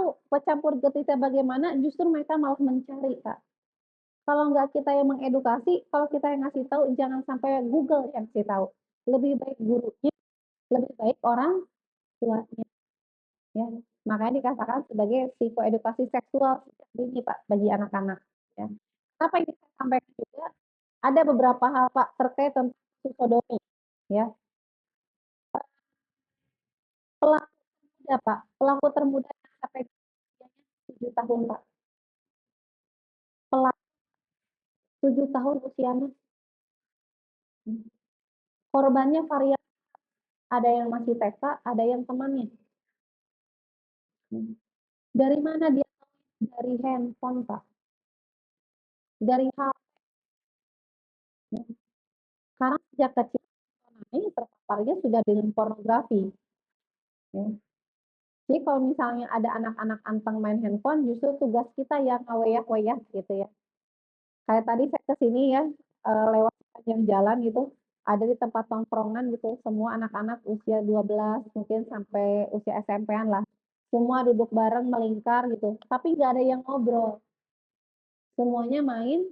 tahu pecampur getihnya bagaimana, justru mereka malah mencari, Kak. Kalau nggak kita yang mengedukasi, kalau kita yang ngasih tahu, jangan sampai Google yang ngasih tahu. Lebih baik gurunya, lebih baik orang tuanya, ya. Makanya dikatakan sebagai psikoedukasi seksual sejak dini, Pak, bagi anak-anak, ya. Kenapa ini saya sampaikan juga, ada beberapa hal, Pak, terkait tentang sodomi, ya. Pelaku termuda, Pak, pelaku termuda yang sampai usianya 7 tahun, Pak. Pelaku 7 tahun usianya. Korbannya varian, ada yang masih TK, ada yang temannya. Dari mana dia tahu? Dari handphone, Pak. Dari HP. Karena sejak kecil ini terpaparnya sudah dengan pornografi. Ya. Jadi kalau misalnya ada anak-anak anteng main handphone, justru tugas kita yang ngaweyah-weyah gitu ya. Kayak tadi saya ke sini ya, lewat sepanjang jalan gitu, ada di tempat tongkrongan gitu, semua anak-anak usia 12 mungkin sampai usia SMP-an lah. Semua duduk bareng melingkar gitu, tapi nggak ada yang ngobrol. Semuanya main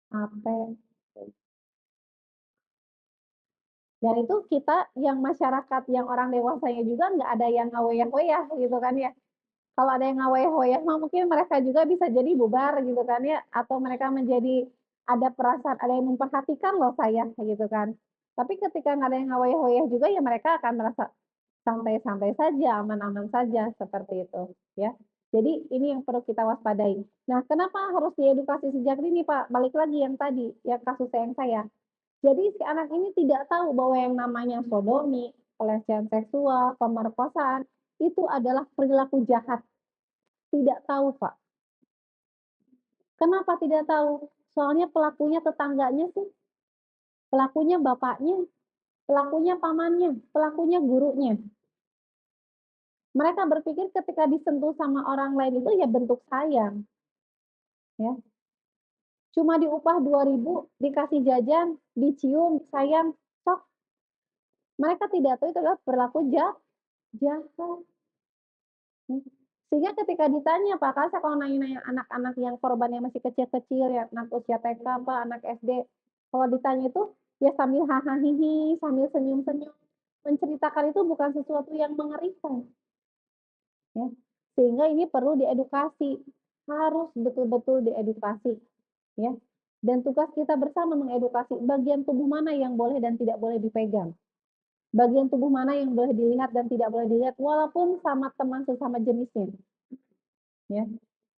HP. Dan itu kita yang masyarakat, yang orang dewasanya juga nggak ada yang ngaweyah-weyah gitu kan ya. Kalau ada yang ngaweyah-weyah mah mungkin mereka juga bisa jadi bubar gitu kan ya, atau mereka menjadi ada perasaan, ada yang memperhatikan loh saya, gitu kan. Tapi ketika nggak ada yang ngaweyah-weyah juga ya mereka akan merasa santai-santai saja, aman-aman saja, seperti itu, ya. Jadi ini yang perlu kita waspadai. Nah, kenapa harus diedukasi sejak dini, Pak? Balik lagi yang tadi, yang kasus sayang saya. Jadi si anak ini tidak tahu bahwa yang namanya sodomi, pelecehan seksual, pemerkosaan, itu adalah perilaku jahat. Tidak tahu, Pak. Kenapa tidak tahu? Soalnya pelakunya tetangganya sih, pelakunya bapaknya, pelakunya pamannya, pelakunya gurunya. Mereka berpikir ketika disentuh sama orang lain itu ya bentuk sayang, ya. Cuma diupah 2.000, dikasih jajan, dicium, disayang, sok. Mereka tidak tahu itu adalah perilaku jahat. Sehingga ketika ditanya, Pak, kan saya kalau nanya-nanya anak-anak yang korbannya masih kecil-kecil ya, anak usia TK, Pak, anak SD, kalau ditanya itu ya sambil hahaha, hihi, sambil senyum-senyum, menceritakan itu bukan sesuatu yang mengerikan, ya. Sehingga ini perlu diedukasi, harus betul-betul diedukasi, ya. Dan tugas kita bersama mengedukasi bagian tubuh mana yang boleh dan tidak boleh dipegang. Bagian tubuh mana yang boleh dilihat dan tidak boleh dilihat walaupun sama teman sesama jenisnya, ya.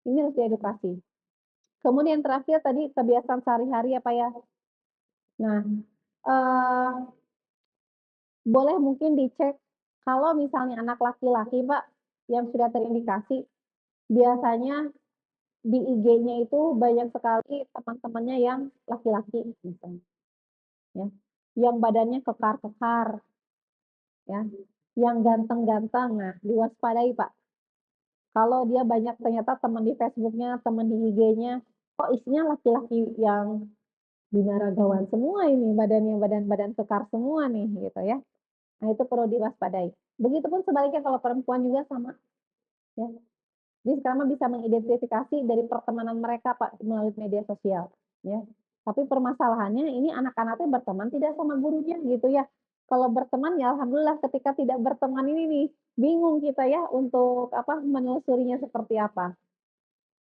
Ini harus diedukasi. Kemudian terakhir tadi kebiasaan sehari-hari ya, Pak, ya. Nah, eee, boleh mungkin dicek kalau misalnya anak laki-laki, Pak, yang sudah terindikasi, biasanya di IG-nya itu banyak sekali teman-temannya yang laki-laki misalnya, ya. Yang badannya kekar-kekar, ya, yang ganteng-ganteng. Nah, diwaspadai, Pak. Kalau dia banyak ternyata teman di Facebook-nya, teman di IG-nya, kok isinya laki-laki yang binaragawan semua ini, badannya badan-badan kekar semua nih, gitu ya. Nah, itu perlu diwaspadai. Begitupun sebaliknya kalau perempuan juga sama, ya. Jadi sekarang mah bisa mengidentifikasi dari pertemanan mereka, Pak, melalui media sosial, ya. Tapi permasalahannya ini anak-anaknya berteman tidak sama gurunya, gitu ya. Kalau berteman ya alhamdulillah, ketika tidak berteman ini nih, bingung kita ya untuk apa, menelusurinya seperti apa.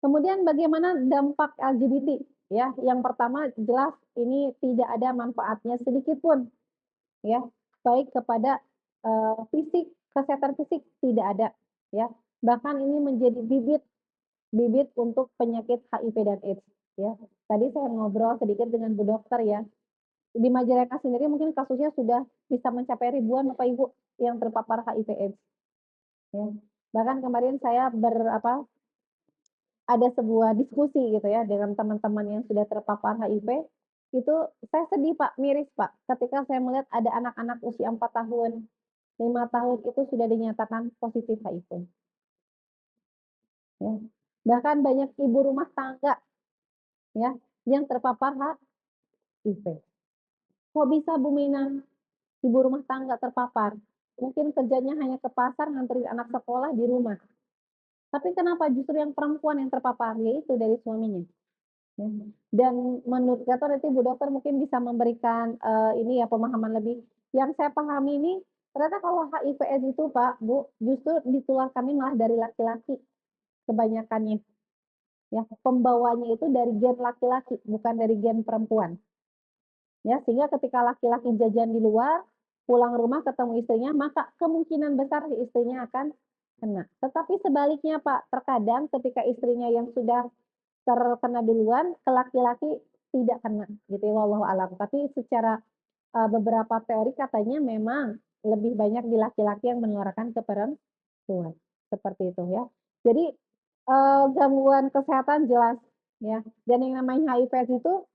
Kemudian bagaimana dampak LGBT, ya. Yang pertama jelas ini tidak ada manfaatnya sedikit pun, ya, baik kepada, fisik, kesehatan fisik tidak ada, ya. Bahkan ini menjadi bibit bibit untuk penyakit HIV dan AIDS, ya. Tadi saya ngobrol sedikit dengan Bu Dokter ya, di Majalengka sendiri mungkin kasusnya sudah bisa mencapai ribuan Bapak Ibu yang terpapar HIV AIDS, ya. Bahkan kemarin saya ada sebuah diskusi gitu ya dengan teman-teman yang sudah terpapar HIV, itu saya sedih, Pak, miris, Pak, ketika saya melihat ada anak-anak usia 4 tahun, 5 tahun itu sudah dinyatakan positif HIV, ya. Bahkan banyak ibu rumah tangga, ya, yang terpapar HIV. Kok bisa Bu Mina, ibu rumah tangga terpapar? Mungkin kerjanya hanya ke pasar nganterin anak sekolah di rumah. Tapi kenapa justru yang perempuan yang terpapar? Yaitu dari suaminya, ya. Dan menurut kata nanti Bu Dokter mungkin bisa memberikan, ini ya pemahaman lebih. Yang saya pahami ini, ternyata kalau HIV/AIDS itu Pak, Bu, justru ditularkannya malah dari laki-laki kebanyakannya, ya. Pembawanya itu dari gen laki-laki, bukan dari gen perempuan. Ya, sehingga ketika laki-laki jajan di luar, pulang rumah ketemu istrinya, maka kemungkinan besar si istrinya akan kena. Tetapi sebaliknya Pak, terkadang ketika istrinya yang sudah terkena duluan, ke laki-laki tidak kena gitu ya, wallahu alam. Tapi secara, beberapa teori katanya memang lebih banyak di laki-laki yang menularkan ke perempuan, seperti itu ya. Jadi, gangguan kesehatan jelas ya, dan yang namanya HIV/AIDS itu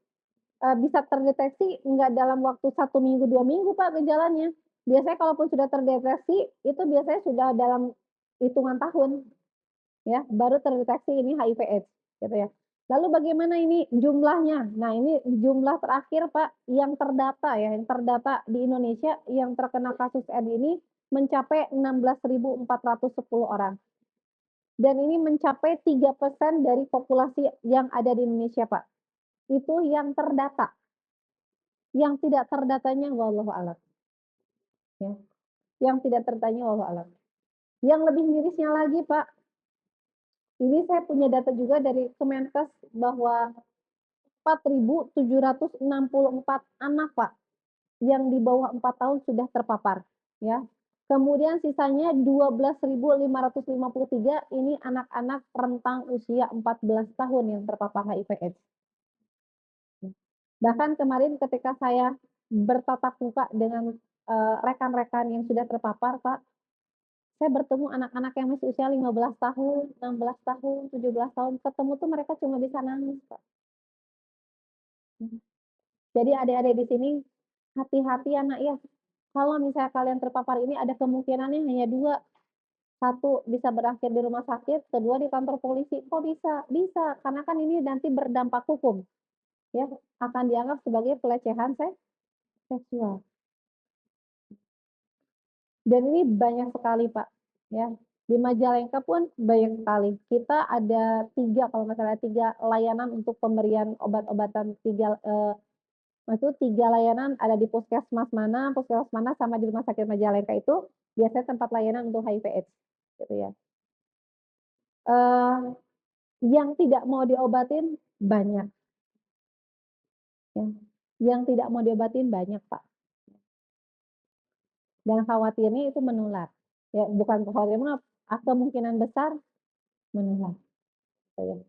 bisa terdeteksi nggak dalam waktu 1 minggu, 2 minggu, Pak, gejalanya. Biasanya kalaupun sudah terdeteksi, itu biasanya sudah dalam hitungan tahun, ya, baru terdeteksi ini HIV/AIDS, gitu ya. Lalu bagaimana ini jumlahnya? Nah, ini jumlah terakhir, Pak, yang terdata ya, yang terdata di Indonesia yang terkena kasus AIDS ini mencapai 16.410 orang. Dan ini mencapai 3% dari populasi yang ada di Indonesia, Pak. Itu yang terdata. Yang tidak terdatanya wallahu a'lam, ya. Yang tidak terdatanya wallahu a'lam. Yang lebih mirisnya lagi, Pak, ini saya punya data juga dari Kemenkes bahwa 4.764 anak, Pak, yang di bawah 4 tahun sudah terpapar, ya. Kemudian sisanya 12.553 ini anak-anak rentang usia 14 tahun yang terpapar HIV/AIDS. Bahkan kemarin ketika saya bertatap muka dengan, rekan-rekan yang sudah terpapar, Pak, saya bertemu anak-anak yang masih usia 15 tahun, 16 tahun, 17 tahun, ketemu tuh mereka cuma bisa nangis, Kak. Mhm. Jadi adik-adik di sini, hati-hati ya, Nak, ya. Kalau misalnya kalian terpapar ini ada kemungkinannya hanya 2, satu bisa berakhir di rumah sakit, kedua di kantor polisi. Kok bisa? Bisa, karena kan ini nanti berdampak hukum, ya, akan dianggap sebagai pelecehan seksual. Dan ini banyak sekali, Pak, ya. Di Majalengka pun banyak sekali. Kita ada 3 kalau nggak salah, 3 layanan untuk pemberian obat-obatan, 3, maksud 3 layanan ada di puskesmas mana, sama di Rumah Sakit Majalengka itu biasanya tempat layanan untuk HIV/AIDS, gitu ya. Eee, yang tidak mau diobatin banyak, ya. Yang tidak mau diobatin banyak, Pak, dan khawatirnya itu menular. Ya, bukan khawatir mah, kemungkinan besar menular, gitu ya.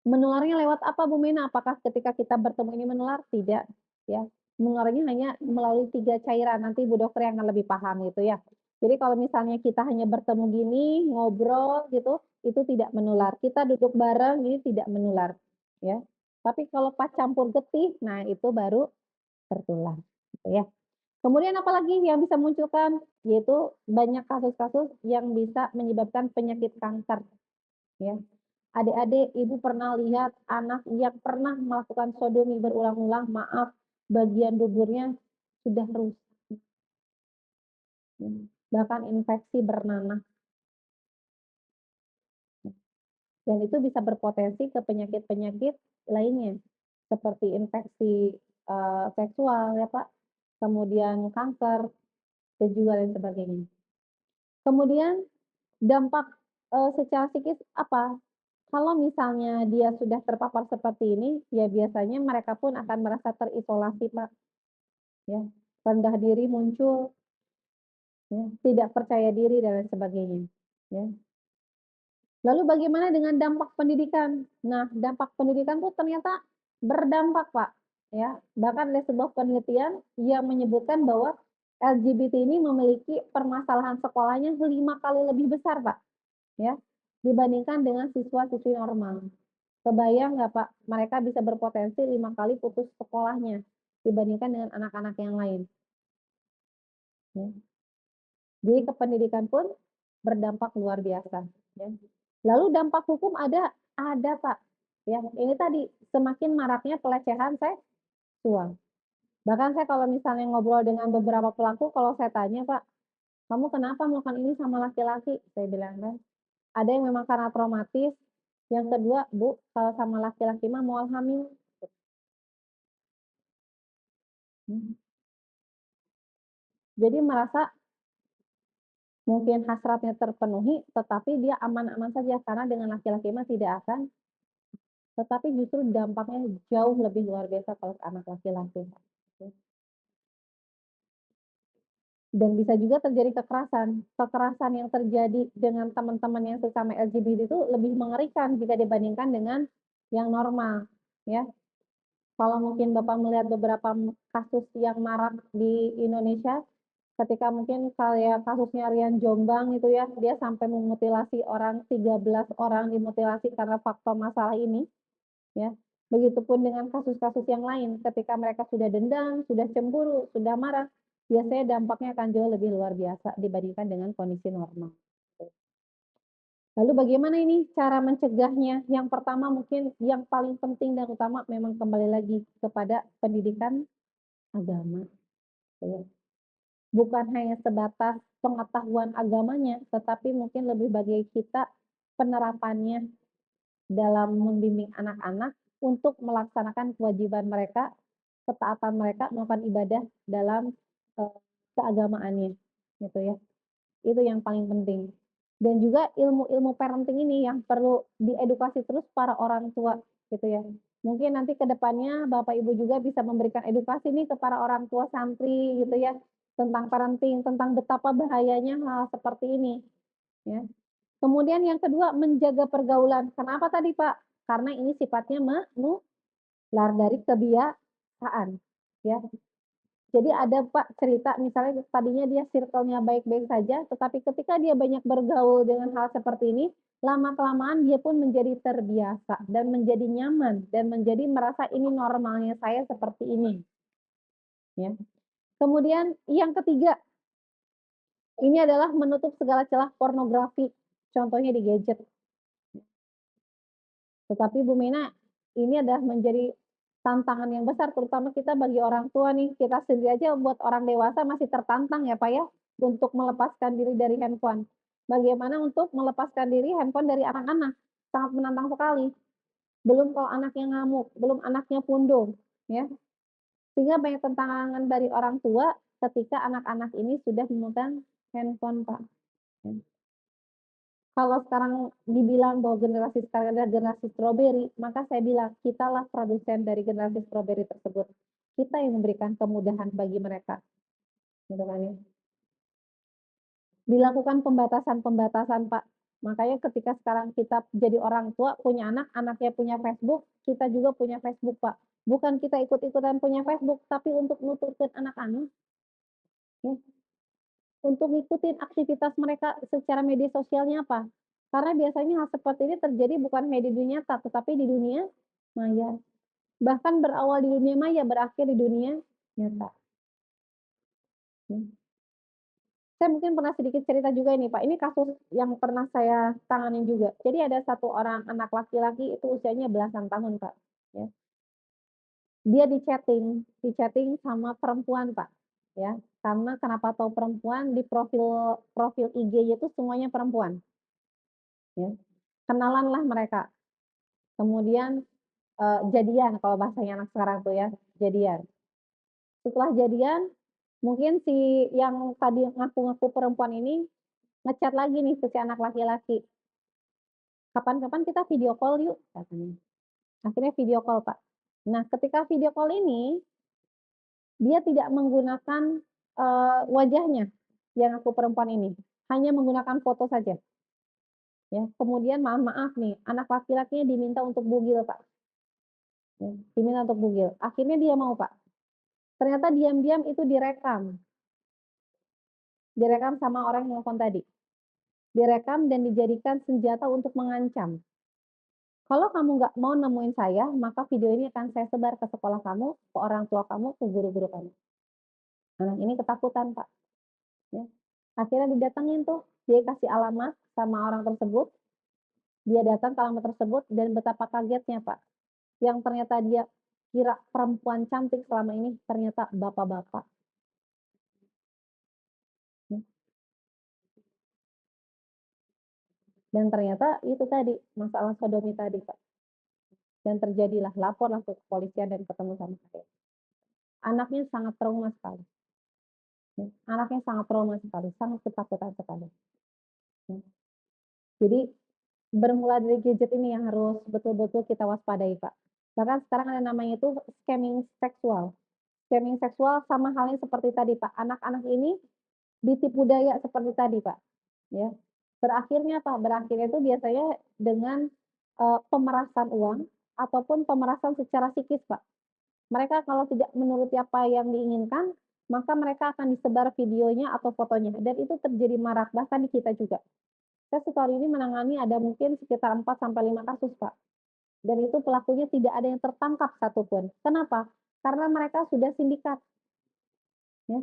Menularnya lewat apa Bu Mena? Apakah ketika kita bertemu ini menular? Tidak, ya. Menularnya hanya melalui 3 cairan, nanti Bu Dokter yang akan lebih paham gitu ya. Jadi kalau misalnya kita hanya bertemu gini, ngobrol gitu, itu tidak menular. Kita duduk bareng ini tidak menular, ya. Tapi kalau pas campur getih, nah itu baru tertular, gitu ya. Kemudian apalagi yang bisa munculkan? Yaitu banyak kasus-kasus yang bisa menyebabkan penyakit kanker, ya. Adik-adik, Ibu pernah lihat anak yang pernah melakukan sodomi berulang-ulang, maaf, bagian duburnya sudah rusak, bahkan infeksi bernanah, dan itu bisa berpotensi ke penyakit-penyakit lainnya, seperti infeksi, seksual ya, Pak, kemudian kanker, dan juga lain sebagainya. Kemudian dampak, secara psikis apa? Kalau misalnya dia sudah terpapar seperti ini, ya biasanya mereka pun akan merasa terisolasi, Pak. Ya, rendah diri muncul, ya, tidak percaya diri dan lain sebagainya, ya. Lalu bagaimana dengan dampak pendidikan? Nah, dampak pendidikan tuh ternyata berdampak, Pak, ya. Bahkan ada sebuah penelitian yang menyebutkan bahwa LGBT ini memiliki permasalahan sekolahnya 5 kali lebih besar, Pak, ya, dibandingkan dengan siswa-siswi normal. Kebayang nggak, Pak, mereka bisa berpotensi 5 kali putus sekolahnya dibandingkan dengan anak-anak yang lain, ya. Jadi ke pendidikan pun berdampak luar biasa, ya. Lalu dampak hukum ada, Pak, ya. Ini tadi semakin maraknya pelecehan seksual. Bahkan saya kalau misalnya ngobrol dengan beberapa pelaku, kalau saya tanya, "Pak, kamu kenapa melakukan ini sama laki-laki?" Saya bilang kan, Ada yang memang karena traumatis, yang kedua, Bu, kalau sama laki-laki mah mual hamil. Mhm. Jadi merasa mungkin hasratnya terpenuhi, tetapi dia aman-aman saja karena dengan laki-laki mah tidak akan, tetapi justru dampaknya jauh lebih luar biasa kalau ke anak laki-laki. Dan bisa juga terjadi kekerasan. Kekerasan yang terjadi dengan teman-teman yang sesama LGBT itu lebih mengerikan jika dibandingkan dengan yang normal, ya. Kalau mungkin Bapak melihat beberapa kasus yang marak di Indonesia, ketika mungkin kayak kasusnya Rian Jombang itu ya, dia sampai memutilasi orang, 13 orang dimutilasi karena faktor masalah ini, ya. Begitupun dengan kasus-kasus yang lain, ketika mereka sudah dendam, sudah cemburu, sudah marah, biasanya dampaknya akan jauh lebih luar biasa dibandingkan dengan kondisi normal. Lalu bagaimana ini cara mencegahnya? Yang pertama mungkin yang paling penting dan utama memang kembali lagi kepada pendidikan agama, ya. Bukan hanya sebatas pengetahuan agamanya, tetapi mungkin lebih bagi kita penerapannya dalam membimbing anak-anak untuk melaksanakan kewajiban mereka, ketaatan mereka melakukan ibadah dalam, keagamaannya, gitu ya. Itu yang paling penting. Dan juga ilmu-ilmu parenting ini yang perlu diedukasi terus para orang tua, gitu ya. Mungkin nanti ke depannya Bapak Ibu juga bisa memberikan edukasi nih ke para orang tua santri gitu ya, tentang parenting, tentang betapa bahayanya hal seperti ini, ya. Kemudian yang kedua, menjaga pergaulan. Kenapa tadi, Pak? Karena ini sifatnya menular dari kebiasaan, ya. Jadi ada, Pak, cerita misalnya tadinya dia circle-nya baik-baik saja, tetapi ketika dia banyak bergaul dengan hal seperti ini, lama-kelamaan dia pun menjadi terbiasa dan menjadi nyaman dan menjadi merasa ini normalnya saya seperti ini, ya. Kemudian yang ketiga, ini adalah menutup segala celah pornografi, contohnya di gadget. Tetapi Bu Mena, ini adalah menjadi tantangan yang besar terutama kita bagi orang tua nih, kita sendiri aja buat orang dewasa masih tertantang ya Pak ya, untuk melepaskan diri dari handphone. Bagaimana untuk melepaskan diri handphone dari anak-anak? Sangat menantang sekali. Belum kalau anaknya ngamuk, belum anaknya pundung, ya. Sehingga banyak tantangan dari orang tua ketika anak-anak ini sudah memegang handphone Pak, ya. Kalau sekarang dibilang bahwa generasi sekarang adalah generasi stroberi, maka saya bilang, kitalah produsen dari generasi stroberi tersebut. Kita yang memberikan kemudahan bagi mereka, gitu kan ya. Dilakukan pembatasan-pembatasan, Pak. Makanya ketika sekarang kita jadi orang tua, punya anak, anaknya punya Facebook, kita juga punya Facebook, Pak. Bukan kita ikut-ikutan punya Facebook, tapi untuk nutupin anak-anak, ya. Untuk ngikutin aktivitas mereka secara media sosialnya apa. Karena biasanya hal seperti ini terjadi bukan hanya di dunia nyata, tetapi di dunia maya. Bahkan berawal di dunia maya, berakhir di dunia nyata. Mmm. Saya mungkin pernah sedikit cerita juga ini, Pak, ini kasus yang pernah saya tanganin juga. Jadi ada satu orang anak laki-laki itu usianya belasan tahun, Pak, ya. Dia di-chatting sama perempuan, Pak, ya. Karena kenapa tahu perempuan, di profil profil IG-nya itu semuanya perempuan, ya. Kenalanlah mereka, kemudian, jadian kalau bahasanya anak sekarang tuh ya, jadian. Setelah jadian, mungkin si yang tadi ngaku-ngaku perempuan ini nge-chat lagi nih ke si anak laki-laki, "Kapan-kapan kita video call yuk," katanya. Akhirnya video call, Pak. Nah, ketika video call ini, dia tidak menggunakan, wajahnya yang ngaku perempuan ini, hanya menggunakan foto saja, ya. Kemudian maaf nih, anak laki-lakinya diminta untuk bugil, Pak, ya, diminta untuk bugil. Akhirnya dia mau, Pak. Ternyata diam-diam itu direkam sama orang yang nelfon tadi. Direkam dan dijadikan senjata untuk mengancam. Kalau kamu nggak mau nemuin saya, maka video ini akan saya sebar ke sekolah kamu, ke orang tua kamu, ke guru-guru kamu. Anak ini ketakutan, Pak, ya. Akhirnya didatengin tuh, dia kasih alamat sama orang tersebut, dia datang ke alamat tersebut dan betapa kagetnya, Pak, yang ternyata dia kira perempuan cantik selama ini, ternyata bapak-bapak, ya. Dan ternyata itu tadi, masalah sodomi tadi, Pak. Dan terjadilah, laporlah ke kepolisian dan ketemu sama saya. Anaknya sangat trauma sekali. Ya. Anaknya sangat trauma sekali, sangat ketakutan sekali. Ya. Jadi bermula dari gadget ini yang harus betul-betul kita waspadai, Pak. Bahkan sekarang ada namanya itu scamming seksual. Scamming seksual sama halnya seperti tadi, Pak. Anak-anak ini ditipu daya seperti tadi, Pak. Ya. Berakhirnya apa? Berakhirnya itu biasanya dengan pemerasan uang ataupun pemerasan secara psikis, Pak. Mereka kalau tidak menuruti apa yang diinginkan, maka mereka akan disebar videonya atau fotonya dan itu terjadi marak bahkan di kita juga. Saya setahu ini menangani ada mungkin sekitar 4 sampai 5 kasus, Pak. Dan itu pelakunya tidak ada yang tertangkap satupun. Kenapa? Karena mereka sudah sindikat, ya.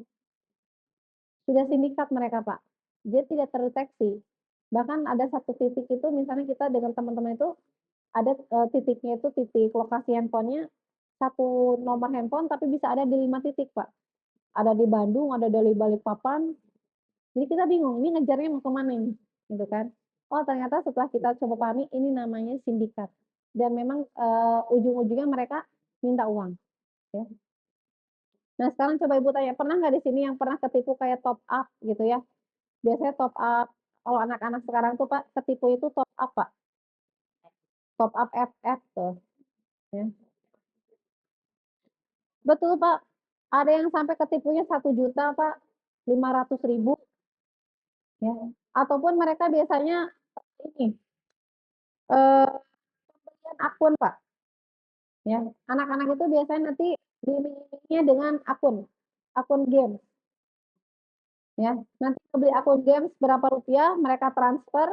Sudah sindikat mereka, Pak. Dia tidak terdeteksi. Bahkan ada satu titik itu misalnya kita dengan teman-teman itu ada, titiknya itu titik lokasi handphonenya, satu nomor handphone tapi bisa ada di 5 titik, Pak. Ada di Bandung, ada dari Balikpapan. Jadi kita bingung, ini ngejarnya mau ke mana ini, gitu kan. Oh ternyata setelah kita coba pahami, ini namanya sindikat. Dan memang, ujung-ujungnya mereka minta uang, ya. Nah sekarang coba Ibu tanya, pernah nggak di sini yang pernah ketipu kayak top up gitu ya? Biasanya top up kalau anak-anak sekarang tuh Pak, ketipu itu top up Pak, top up FF tuh, ya. Betul Pak, ada yang sampai ketipunya 1 juta Pak, 500.000 ya. Ataupun mereka biasanya ini, pembelian akun Pak, ya. Anak-anak itu biasanya nanti diiming-imingnya dengan akun game, ya. Nanti beli akun games berapa rupiah, mereka transfer,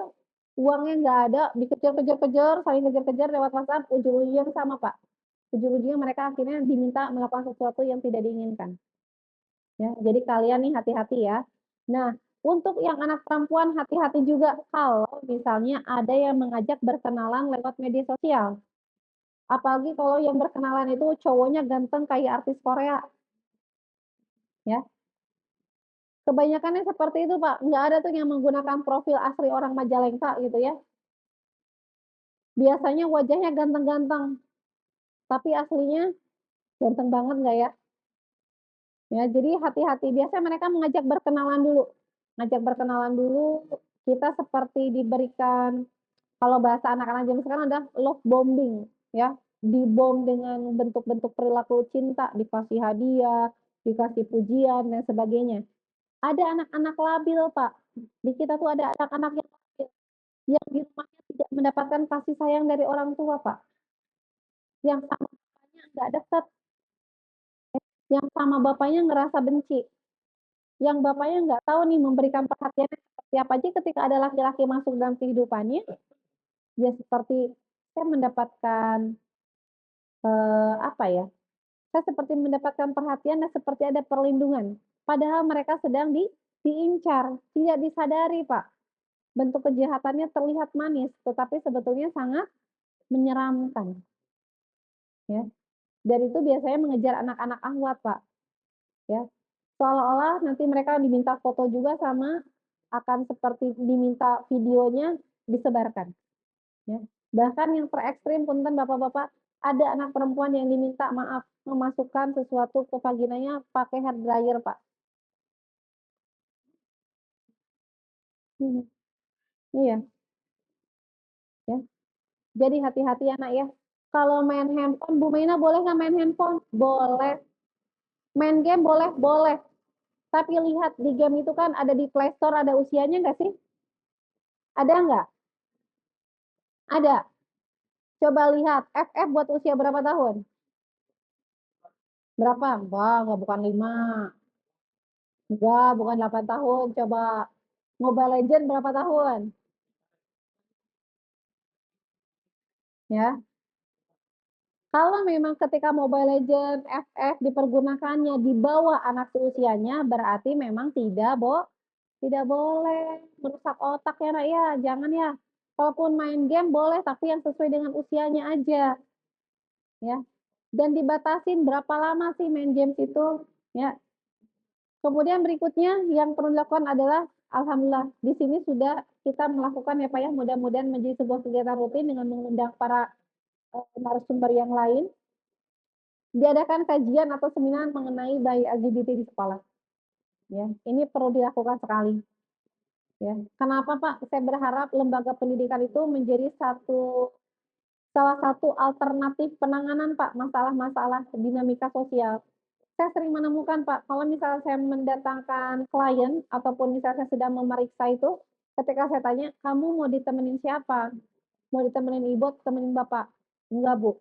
uangnya nggak ada, dikejar-kejar, saling kejar-kejar lewat WhatsApp, ujung-ujungnya sama Pak. Ujung-ujungnya mereka akhirnya diminta melakukan sesuatu yang tidak diinginkan. Ya, jadi kalian nih hati-hati ya. Nah, untuk yang anak perempuan hati-hati juga kalau misalnya ada yang mengajak berkenalan lewat media sosial. Apalagi kalau yang berkenalan itu cowoknya ganteng kayak artis Korea, ya. Kebanyakannya seperti itu, Pak. Nggak ada tuh yang menggunakan profil asli orang Majalengka gitu ya. Biasanya wajahnya ganteng-ganteng, tapi aslinya ganteng banget nggak ya? Ya, jadi hati-hati. Biasanya mereka mengajak berkenalan dulu. Ngajak berkenalan dulu, kita seperti diberikan, kalau bahasa anak-anak zaman sekarang ada love bombing, ya. Dibom dengan bentuk-bentuk perilaku cinta, dikasih hadiah, dikasih pujian dan sebagainya. Ada anak-anak labil, Pak. Di kita tuh ada anak-anak yang labil, yang di rumahnya tidak mendapatkan kasih sayang dari orang tua, Pak. Yang sama bapaknya nggak dekat, yang sama bapaknya ngerasa benci. Yang bapaknya nggak tahu nih memberikan perhatiannya seperti apa aja ketika ada laki-laki masuk dalam kehidupannya, ya seperti saya mendapatkan, apa ya, saya seperti mendapatkan perhatian dan seperti ada perlindungan. Padahal mereka sedang diincar, tidak disadari, Pak. Bentuk kejahatannya terlihat manis, tetapi sebetulnya sangat menyeramkan, ya. Dan itu biasanya mengejar anak-anak akhwat, Pak, ya. Seolah-olah nanti mereka diminta foto juga sama, akan seperti diminta videonya disebarkan, ya. Bahkan yang terekstrim punten Bapak-bapak, ada anak perempuan yang diminta maaf, memasukkan sesuatu ke vaginanya pakai hair dryer, Pak. Mhm, iya, ya. Jadi hati-hati ya, Nak, ya. Kalau main handphone, Bu Mena boleh nggak main handphone? Boleh. Main game boleh? Boleh. Tapi lihat di game itu kan ada di Play Store ada usianya nggak sih? Ada nggak? Ada. Coba lihat, FF buat usia berapa tahun? Berapa? Enggak bukan 5. Enggak, bukan 8 tahun. Coba Mobile Legends berapa tahun? Ya. Kalau memang ketika Mobile Legends, FF dipergunakannya di bawah anak seusianya, berarti memang tidak boleh merusak otak ya, Nak, ya. Jangan ya. Kalaupun main game boleh, tapi yang sesuai dengan usianya aja, ya. Dan dibatasin berapa lama sih main games itu, ya. Kemudian berikutnya yang perlu dilakukan adalah Alhamdulillah di sini sudah kita melakukan ya, Pak, ya, mudah-mudahan menjadi sebuah kegiatan rutin dengan mengundang para, narasumber yang lain, diadakan kajian atau seminar mengenai bayi LGBT di sekolah, ya. Ini perlu dilakukan sekali, ya. Kenapa, Pak? Saya berharap lembaga pendidikan itu menjadi salah satu alternatif penanganan, Pak, masalah-masalah dinamika sosial. Saya sering menemukan, Pak, kalau misalnya saya mendatangkan klien ataupun misalnya saya sedang memeriksa itu, ketika saya tanya, "Kamu mau ditemenin siapa? Mau ditemenin ibu atau temenin bapak?" "Enggak, Bu,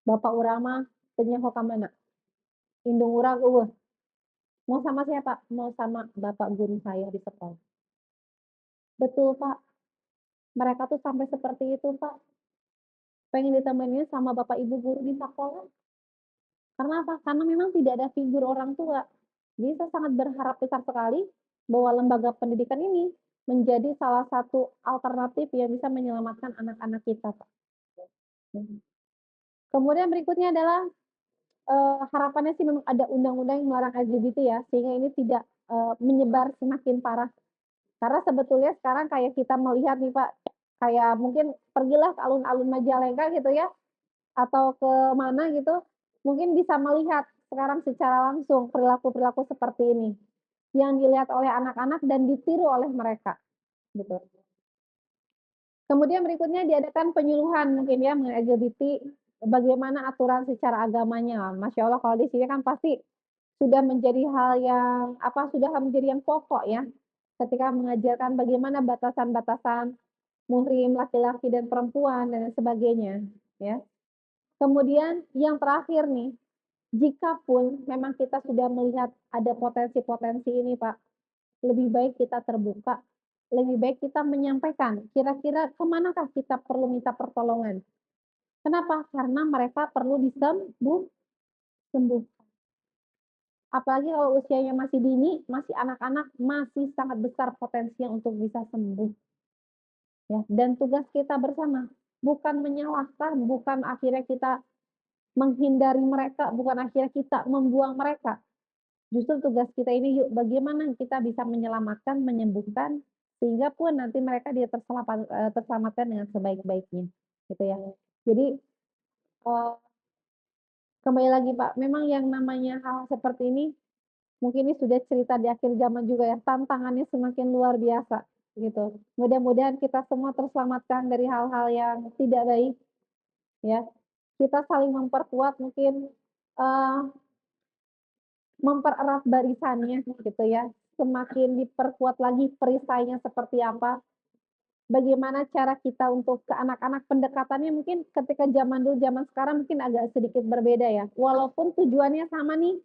bapak urang mah teu nyaho ka mana, indung urang eueuh." "Mau sama siapa?" "Mau sama bapak guru saya di sekolah." Betul, Pak, mereka tuh sampai seperti itu, Pak, pengen ditemenin sama bapak ibu guru di sekolah. Karena apa? Karena memang tidak ada figur orang tua. Jadi saya sangat berharap besar sekali bahwa lembaga pendidikan ini menjadi salah satu alternatif yang bisa menyelamatkan anak-anak kita, Pak. Mhm. Kemudian berikutnya adalah, harapannya sih memang ada undang-undang yang melarang LGBT ya, sehingga ini tidak, menyebar semakin parah. Karena sebetulnya sekarang kayak kita melihat nih, Pak, kayak mungkin pergilah ke alun-alun Majalengka gitu ya, atau ke mana gitu, mungkin bisa melihat sekarang secara langsung perilaku-perilaku seperti ini, yang dilihat oleh anak-anak dan ditiru oleh mereka, gitu. Kemudian berikutnya diadakan penyuluhan mungkin ya mengenai LGBT, bagaimana aturan secara agamanya. Masya Allah kalau di sini kan pasti sudah menjadi hal yang, apa, sudah menjadi yang pokok ya, ketika mengajarkan bagaimana batasan-batasan muhrim laki-laki dan perempuan dan sebagainya, ya. Kemudian yang terakhir nih, jikapun memang kita sudah melihat ada potensi-potensi ini, Pak, lebih baik kita terbuka, lebih baik kita menyampaikan kira-kira ke manakah kita perlu minta pertolongan. Kenapa? Karena mereka perlu sembuh. Apalagi kalau usianya masih dini, masih anak-anak, masih sangat besar potensinya untuk bisa sembuh, ya. Dan tugas kita bersama, bukan menyalahkan, bukan akhirnya kita menghindari mereka, bukan akhirnya kita membuang mereka. Justru tugas kita ini, yuk bagaimana kita bisa menyelamatkan, menyembuhkan, sehingga pun nanti mereka dia terselamatkan dengan sebaik-baiknya, gitu ya. Jadi, eee, kembali lagi Pak, memang yang namanya hal seperti ini, mungkin ini sudah cerita di akhir zaman juga ya, tantangannya semakin luar biasa, gitu. Mudah-mudahan kita semua terselamatkan dari hal-hal yang tidak baik, ya. Kita saling memperkuat mungkin, eee mempererat barisannya gitu ya, semakin diperkuat lagi perisainya seperti apa, bagaimana cara kita untuk ke anak-anak pendekatannya mungkin ketika zaman dulu, zaman sekarang mungkin agak sedikit berbeda ya, walaupun tujuannya sama nih,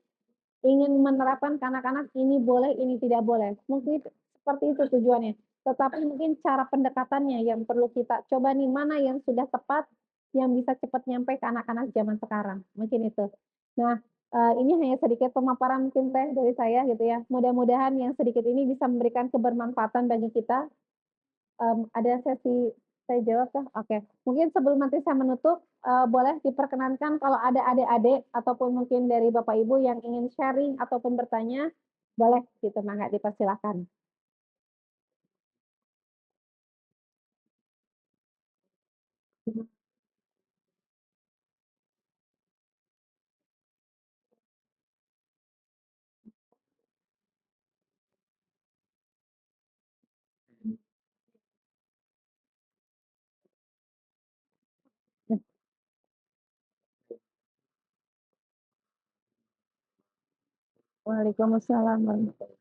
ingin menerapkan ke anak-anak ini boleh, ini tidak boleh, mungkin seperti itu tujuannya. Tetapi mungkin cara pendekatannya yang perlu kita coba nih, mana yang sudah tepat, yang bisa cepat nyampe ke anak-anak zaman sekarang, mungkin itu. Nah, ini hanya sedikit pemaparan mungkin Teh dari saya gitu ya, mudah-mudahan yang sedikit ini bisa memberikan kebermanfaatan bagi kita. Ada sesi saya jawab kah? Oke. Mungkin sebelum nanti saya menutup, boleh diperkenankan kalau ada adik-adik ataupun mungkin dari Bapak Ibu yang ingin sharing ataupun bertanya, boleh gitu, mangga dipersilakan. Waalaikumsalam warahmatullahi.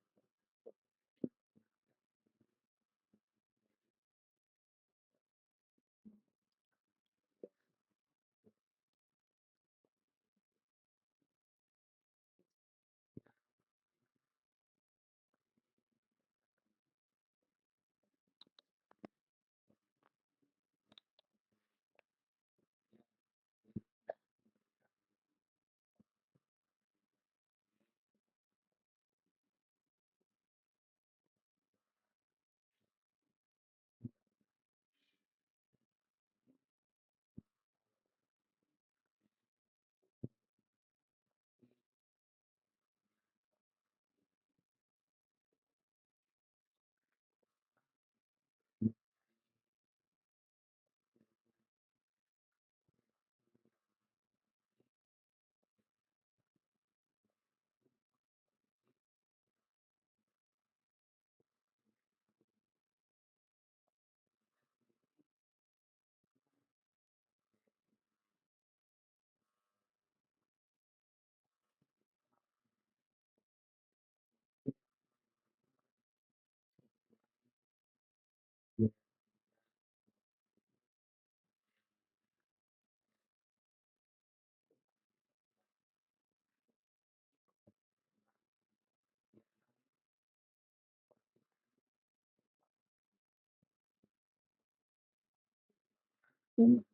Mmm.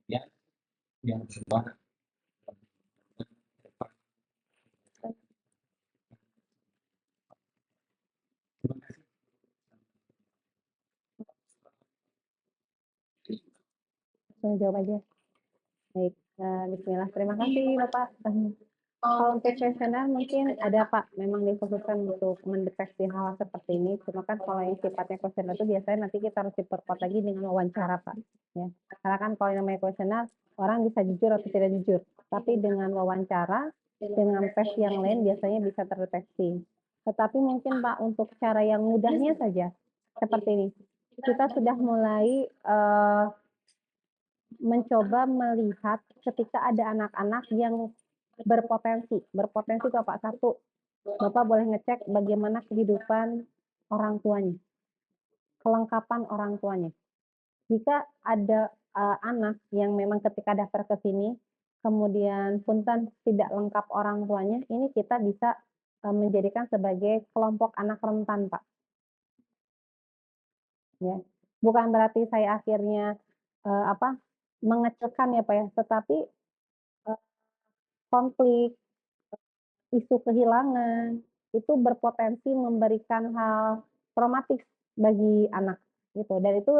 Ya, yang sebuah Langsung jawab aja. Baik, bismillah. Terima kasih Bapak. Kalau untuk kuesioner mungkin ada Pak, memang dikhususkan untuk mendeteksi hal seperti ini. Cuma kan kalau yang sifatnya kuesioner itu biasanya nanti kita harus diperkuat lagi dengan wawancara Pak. Ya, karena kan kalau yang namanya kuesioner orang bisa jujur atau tidak jujur. Tapi dengan wawancara, dengan tes yang lain biasanya bisa terdeteksi. Tetapi mungkin Pak untuk cara yang mudahnya saja seperti ini. Kita sudah mulai mencoba melihat ketika ada anak-anak yang berpotensi. Berpotensi itu apa? Satu, Bapak boleh ngecek bagaimana kehidupan orang tuanya, kelengkapan orang tuanya. Jika ada anak yang memang ketika daftar ke sini, kemudian punten tidak lengkap orang tuanya, ini kita bisa menjadikan sebagai kelompok anak rentan, Pak. Ya, bukan berarti saya akhirnya apa mengecilkan ya, Pak, ya, tetapi, eee, konflik, isu kehilangan, itu berpotensi memberikan hal traumatis bagi anak, gitu. Dan itu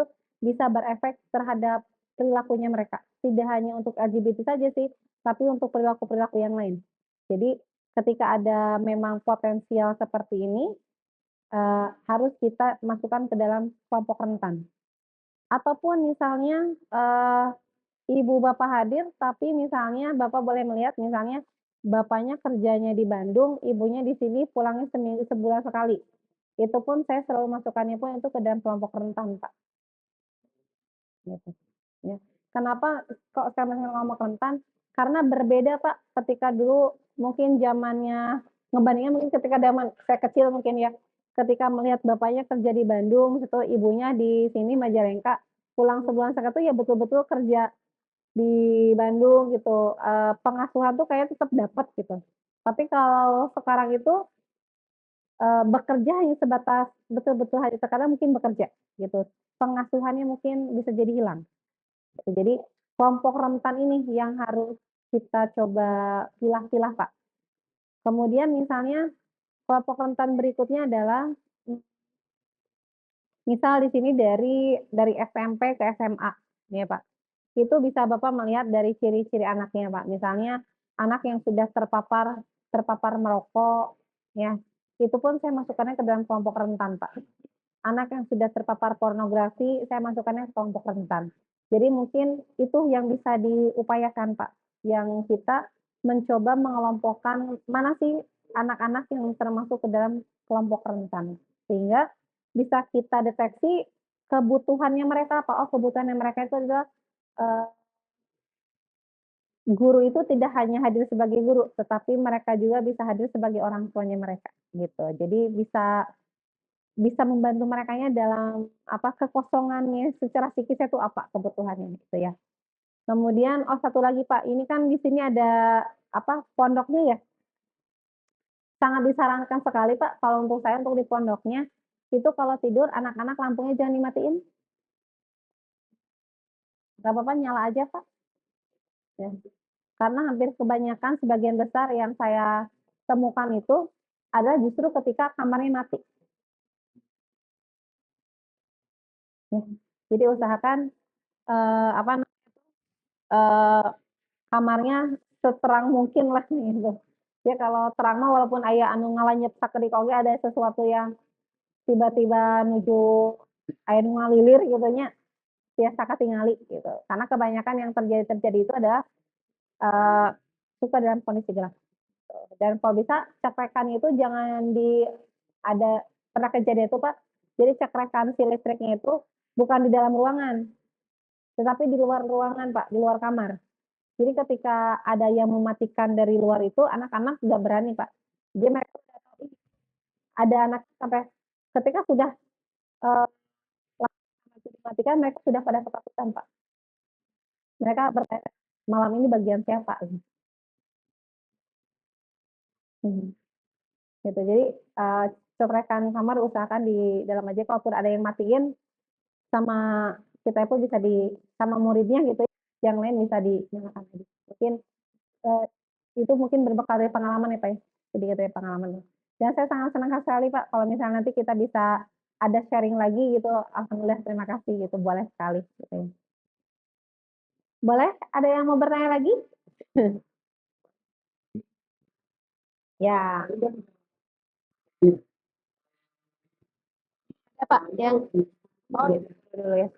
bisa berefek terhadap perilakunya mereka. Tidak hanya untuk LGBT saja sih, tapi untuk perilaku-perilaku yang lain. Jadi ketika ada memang potensial seperti ini, harus kita masukkan ke dalam kelompok rentan. Ataupun misalnya, ibu bapak hadir, tapi misalnya Bapak boleh melihat misalnya bapaknya kerjanya di Bandung, ibunya di sini, pulangnya sebulan sekali. Itu pun saya selalu masukkannya pun itu ke dalam kelompok rentan, Kak, gitu. Ya. Kenapa kok saya masukkan kelompok rentan? Karena berbeda, Pak, ketika dulu mungkin zamannya ngebandingin mungkin ketika zaman saya kecil mungkin ya, ketika melihat bapaknya kerja di Bandung gitu, ibunya di sini Majalengka, pulang sebulan sekali itu ya betul-betul kerja di Bandung gitu, pengasuhan tuh kayaknya tetap dapat gitu. Tapi kalau sekarang itu, bekerja hanya sebatas betul-betul hanya sekadar mungkin bekerja gitu, pengasuhannya mungkin bisa jadi hilang gitu. Jadi kelompok rentan ini yang harus kita coba pilah-pilah, Pak. Kemudian misalnya kelompok rentan berikutnya adalah, misal di sini dari SMP ke SMA, nih ya, Pak. Itu bisa Bapak melihat dari ciri-ciri anaknya, Pak. Misalnya anak yang sudah terpapar terpapar merokok, ya, itu pun saya masukkannya ke dalam kelompok rentan, Pak. Anak yang sudah terpapar pornografi, saya masukkannya ke kelompok rentan. Jadi mungkin itu yang bisa diupayakan, Pak, yang kita mencoba mengelompokkan mana sih anak-anak yang termasuk ke dalam kelompok rentan. Sehingga bisa kita deteksi kebutuhannya mereka apa, oh kebutuhannya mereka itu adalah, eee, guru itu tidak hanya hadir sebagai guru, tetapi mereka juga bisa hadir sebagai orang tuanya mereka, gitu. Jadi bisa bisa membantu merekanya dalam, apa, kekosongannya secara psikisnya itu apa kebutuhannya, gitu ya. Kemudian oh satu lagi Pak, ini kan di sini ada, apa, pondoknya ya, sangat disarankan sekali Pak kalau untuk saya untuk di pondoknya, itu kalau tidur anak-anak lampunya jangan dimatiin, nggak apa-apa nyala aja Pak, ya. Karena hampir kebanyakan sebagian besar yang saya temukan itu adalah justru ketika kamarnya mati, ya. Jadi usahakan, apa, eee, kamarnya seterang mungkin lah gitu. Ya kalau terang mah walaupun aya anu ngalanyep sakedik oge ada sesuatu yang tiba-tiba nuju aya nu ngalilir gitu nya, tiasa katingali gitu. Karena kebanyakan yang terjadi itu adalah, eee, suka dalam kondisi gelap. Dan kalau bisa cekrekannya itu jangan ada pernah kejadian itu Pak, jadi cekrekan si listriknya itu bukan di dalam ruangan, tetapi di luar ruangan Pak, di luar kamar. Jadi ketika ada yang mematikan dari luar itu, anak-anak nggak berani, Pak. Jadi mereka udah tahu ih, ada anak sampai ketika sudah, eee, lampu itu dimatikan, mereka sudah pada ketakutan, Pak. Mereka bertanya, "Malam ini bagian siapa?" Mhm, gitu. Jadi, coprekan kamar usahakan di dalam aja, kalaupun ada yang matiin, sama kita pun bisa sama muridnya gitu ya, yang lain bisa dinyalakan lagi. Mungkin Eee, itu mungkin berbekal dari pengalaman ya, Pak, ya, sedikit dari pengalaman. Dan saya sangat senang sekali, Pak, kalau misalnya nanti kita bisa ada sharing lagi gitu, alhamdulillah terima kasih gitu, boleh sekali gitu ya. Boleh, ada yang mau bertanya lagi? Ya, ada Pak, yang oh dulu ya.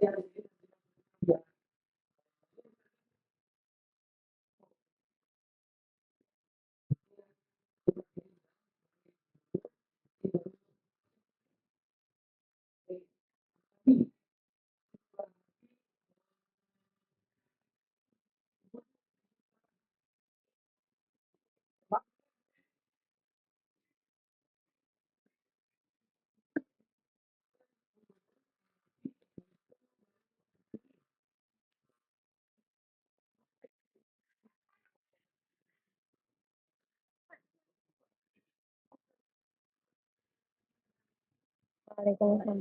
Waalaikumsalam.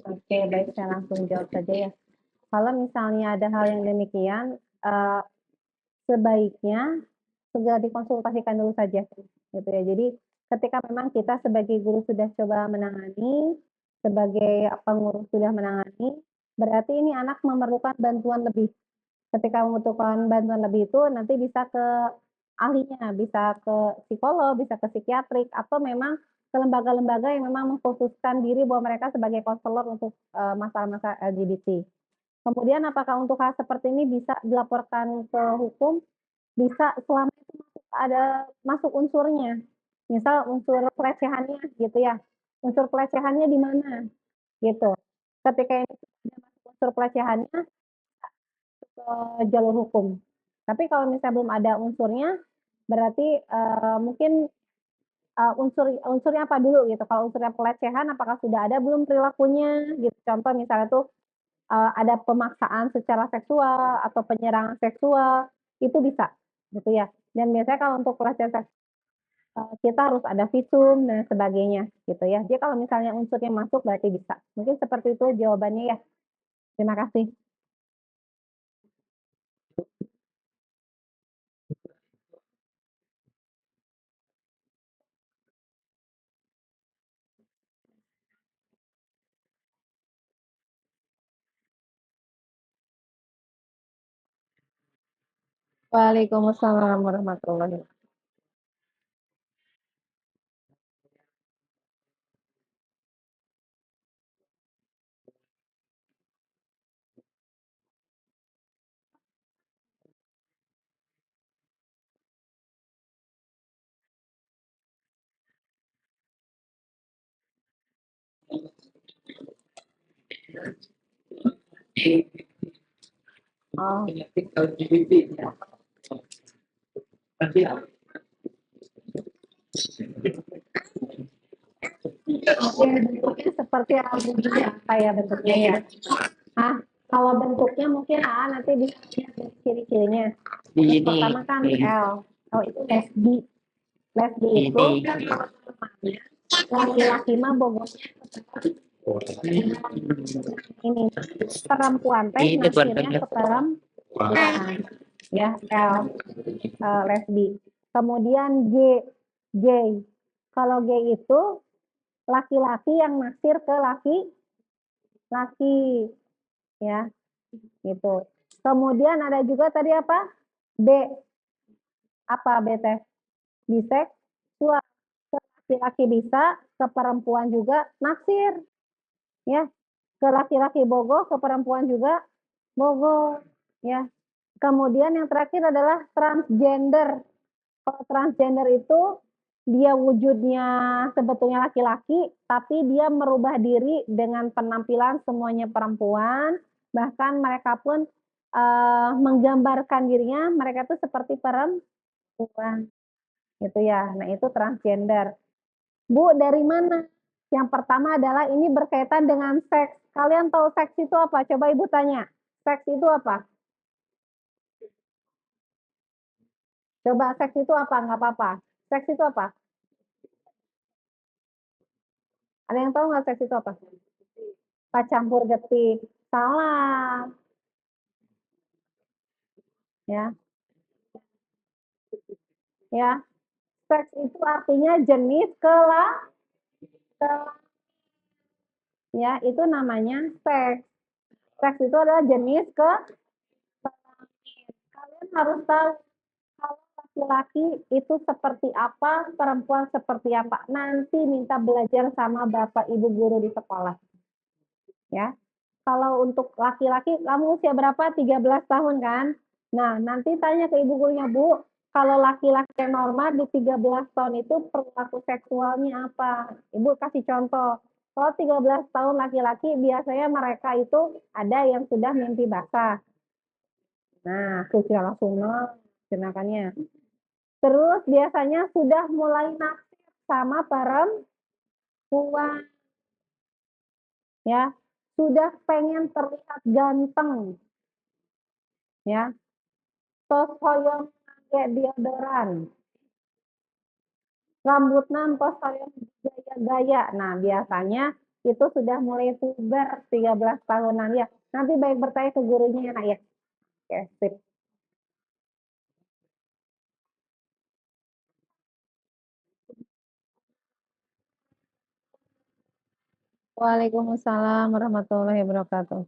Oke, baik, saya langsung jawab saja ya. Kalau misalnya ada hal yang demikian, sebaiknya segera dikonsultasikan dulu saja, gitu ya. Jadi ketika memang kita sebagai guru sudah coba menangani, sebagai pengurus sudah menangani, berarti ini anak memerlukan bantuan lebih. Ketika membutuhkan bantuan lebih itu nanti bisa ke ahlinya, bisa ke psikolog, bisa ke psikiatrik, atau memang ke lembaga-lembaga yang memang mengkhususkan diri bahwa mereka sebagai konselor untuk masalah-masalah LGBT. Kemudian apakah untuk hal seperti ini bisa dilaporkan ke hukum? Bisa, selama itu masuk unsurnya. Misal unsur pelecehannya gitu ya. Unsur pelecehannya di mana? Gitu. Ketika ini sudah masuk unsur pelecehannya, ke jalur hukum. Tapi kalau misalnya belum ada unsurnya, berarti mungkin unsurnya apa dulu gitu. Kalau unsurnya pelecehan, apakah sudah ada belum perilakunya gitu. Contoh misalnya tuh ada pemaksaan secara seksual atau penyerangan seksual, itu bisa gitu ya. Dan biasanya kalau untuk pelecehan seksual kita harus ada visum dan sebagainya gitu ya. Jadi kalau misalnya unsurnya masuk berarti bisa. Mungkin seperti itu jawabannya ya. Terima kasih. Waalaikumsalam warahmatullahi wabarakatuh. Oh, Penyakit LGBT. Tapi oke, bentuknya seperti apa ya bentuknya ya? Kalau bentuknya mungkin nanti bisa lihat dari ciri-cirinya. Yang pertama kan L. Oh, itu lesbi. Lesbi itu laki-laki mah bobotnya ini perempuan teh nasirnya ke perempuan ya L, lesbi. Kemudian gay. Kalau gay itu laki-laki yang naksir ke laki ya gitu. Kemudian ada juga tadi apa? B. Apa B teh? Biseksual. Ke laki-laki bisa, ke perempuan juga naksir ya. Ke laki-laki bogoh, ke perempuan juga bogoh ya. Kemudian yang terakhir adalah transgender. Kalau transgender itu dia wujudnya sebetulnya laki-laki, tapi dia merubah diri dengan penampilan semuanya perempuan, bahkan mereka pun menggambarkan dirinya mereka itu seperti perempuan, gitu ya. Nah itu transgender. Bu, dari mana? Yang pertama adalah ini berkaitan dengan seks. Kalian tahu seks itu apa? Coba Ibu tanya. Seks itu apa? Coba seks itu apa? Nggak apa-apa. Seks itu apa? Ada yang tahu nggak seks itu apa? Campur getik. Salah. Ya, ya. Seks itu artinya jenis ya, itu namanya seks. Seks itu adalah jenis kalian harus tahu kalau laki-laki itu seperti apa, perempuan seperti apa. Nanti minta belajar sama Bapak Ibu guru di sekolah. Ya. Kalau untuk laki-laki, kamu usia berapa? 13 tahun kan? Nah, nanti tanya ke ibu gurunya, Bu, kalau laki-laki yang normal di 13 tahun itu perilaku seksualnya apa? Ibu kasih contoh. Kalau 13 tahun laki-laki, biasanya mereka itu ada yang sudah mimpi basah. Nah, secara langsung tindakannya. Terus biasanya sudah mulai naksir sama perempuan, ya. Sudah pengen terlihat ganteng, ya. Tos hoyong ngangge deodoran. Rambutna tos hoyong gaya-gaya. Nah, biasanya itu sudah mulai puber 13 tahunan ya. Nanti baik bertanya ke gurunya ya, Nak ya. Oke, sip. Waalaikumsalam warahmatullahi wabarakatuh.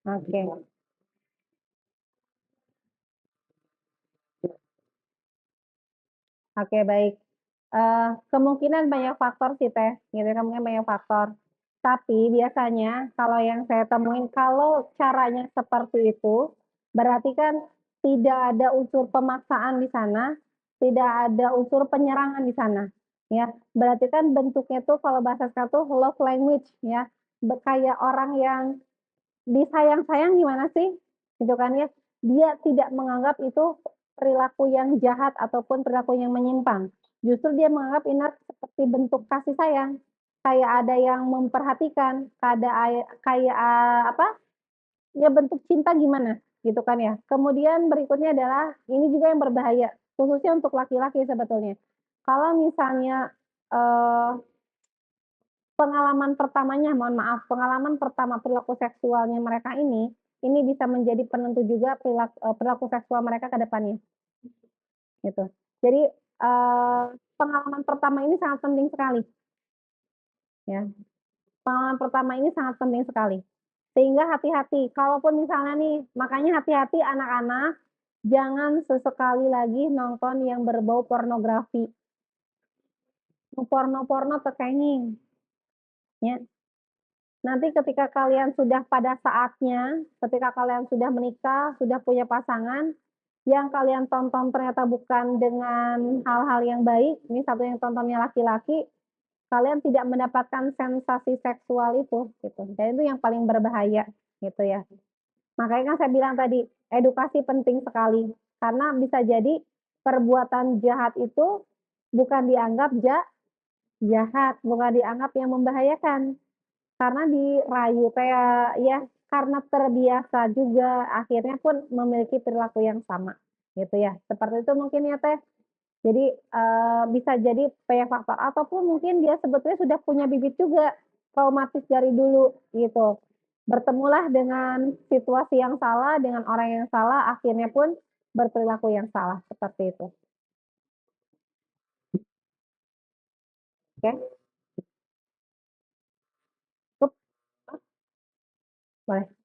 Oke. Oke, baik. Kemungkinan banyak faktor sih, Teh, gitu kan, kemungkinan banyak faktor. Tapi biasanya kalau yang saya temuin, kalau caranya seperti itu, berarti kan tidak ada unsur pemaksaan di sana, tidak ada unsur penyerangan di sana, ya. Berarti kan bentuknya tuh kalau bahasa sekarang tuh love language ya, kayak orang yang disayang-sayang gimana sih, gitu kan ya. Dia tidak menganggap itu perilaku yang jahat ataupun perilaku yang menyimpang. Justru dia menganggap ini seperti bentuk kasih sayang, kayak ada yang memperhatikan, kayak, apa, ya bentuk cinta gimana, gitu kan ya. Kemudian berikutnya adalah, ini juga yang berbahaya, khususnya untuk laki-laki sebetulnya. Kalau misalnya, eee pengalaman pertamanya, mohon maaf, pengalaman pertama perilaku seksualnya mereka ini bisa menjadi penentu juga perilaku seksual mereka ke depannya, gitu. Jadi, pengalaman pertama ini sangat penting sekali, ya. Pengalaman pertama ini sangat penting sekali. Sehingga hati-hati, kalaupun misalnya nih, makanya hati-hati anak-anak, jangan sesekali lagi nonton yang berbau pornografi. Porno-porno teu kenging, nya. Nanti ketika kalian sudah pada saatnya, ketika kalian sudah menikah, sudah punya pasangan, yang kalian tonton ternyata bukan dengan hal-hal yang baik, ini satu yang tontonnya laki-laki, kalian tidak mendapatkan sensasi seksual itu, gitu. Dan itu yang paling berbahaya, gitu ya. Makanya kan saya bilang tadi, edukasi penting sekali, karena bisa jadi perbuatan jahat itu bukan dianggap jahat, bukan dianggap yang membahayakan. Karena dirayu kayak ya, karena terbiasa juga akhirnya pun memiliki perilaku yang sama, gitu ya. Seperti itu mungkin ya, Teh. Jadi, bisa jadi banyak faktor ataupun mungkin dia sebetulnya sudah punya bibit juga, traumatis dari dulu, gitu. Bertemulah dengan situasi yang salah, dengan orang yang salah, akhirnya pun berperilaku yang salah, seperti itu. Oke, cukup? Boleh.